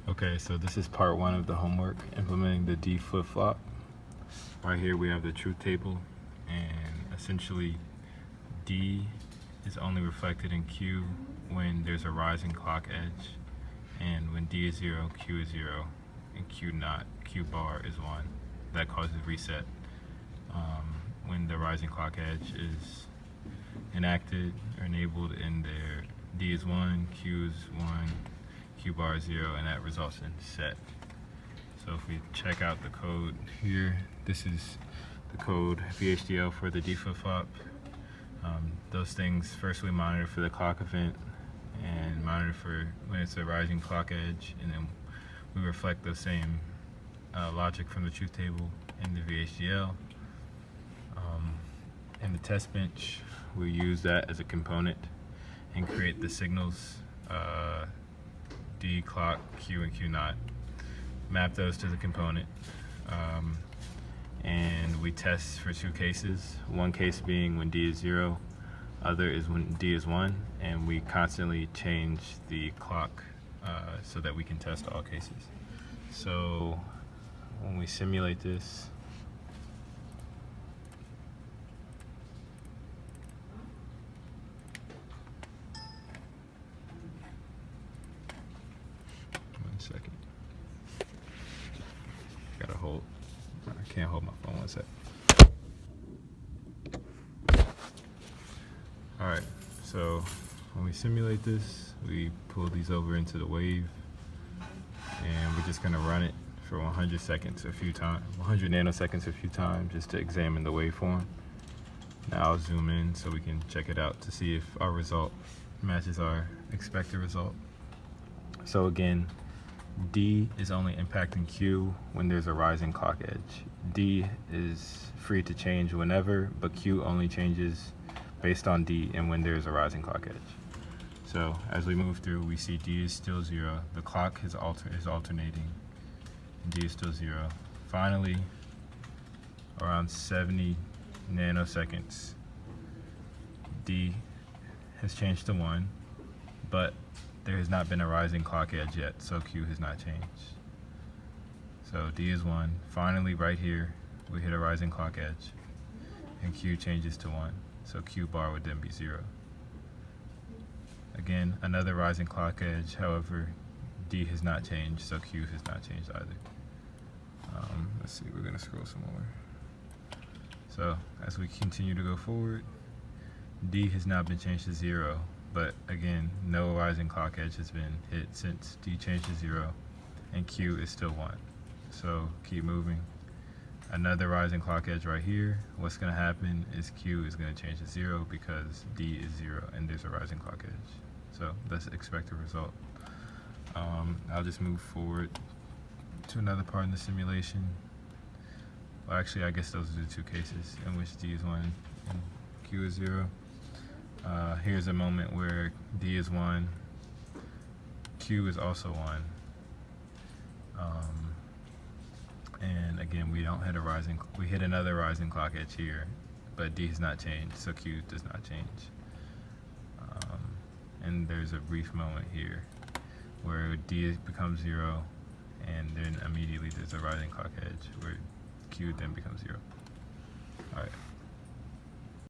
Okay, so this is part one of the homework, implementing the D flip-flop. Right here we have the truth table, and essentially D is only reflected in Q when there's a rising clock edge, and when D is 0, Q is 0, and Q bar is 1. That causes reset. When the rising clock edge is enacted or enabled in there, D is 1, Q is 1, Q bar is 0, and that results in set. So if we check out the code here, this is the code VHDL for the D flip-flop. Those things, first we monitor for the clock event and monitor for when it's a rising clock edge, and then we reflect the same logic from the truth table in the VHDL. In the test bench, we use that as a component and create the signals D, clock, Q, and Q naught. Map those to the component, and we test for two cases. One case being when D is 0, other is when D is 1, and we constantly change the clock so that we can test all cases. So when we simulate this, second. Gotta hold. I can't hold my phone. One sec. Alright, so when we simulate this, we pull these over into the wave, and we're just gonna run it for 100 seconds a few times, 100 nanoseconds a few times, just to examine the waveform. Now I'll zoom in so we can check it out to see if our result matches our expected result. So again, D is only impacting Q when there's a rising clock edge. D is free to change whenever, but Q only changes based on D and when there's a rising clock edge. So as we move through, we see D is still 0. The clock is alternating. D is still 0. Finally, around 70 nanoseconds, D has changed to 1, but there has not been a rising clock edge yet, so Q has not changed. So D is 1. Finally, right here, we hit a rising clock edge, and Q changes to 1. So Q bar would then be 0. Again, another rising clock edge, however, D has not changed, so Q has not changed either. Let's see, we're gonna scroll some more. So as we continue to go forward, D has now been changed to 0. But again, no rising clock edge has been hit since D changed to 0, and Q is still 1. So keep moving. Another rising clock edge right here. What's going to happen is Q is going to change to 0 because D is 0 and there's a rising clock edge. So that's the expected result. I'll just move forward to another part in the simulation. Well, actually, I guess those are the two cases in which D is 1 and Q is 0. Here's a moment where D is 1, Q is also 1, and again we don't hit we hit another rising clock edge here, but D has not changed, so Q does not change. And there's a brief moment here where D becomes 0, and then immediately there's a rising clock edge where Q then becomes 0. Alright.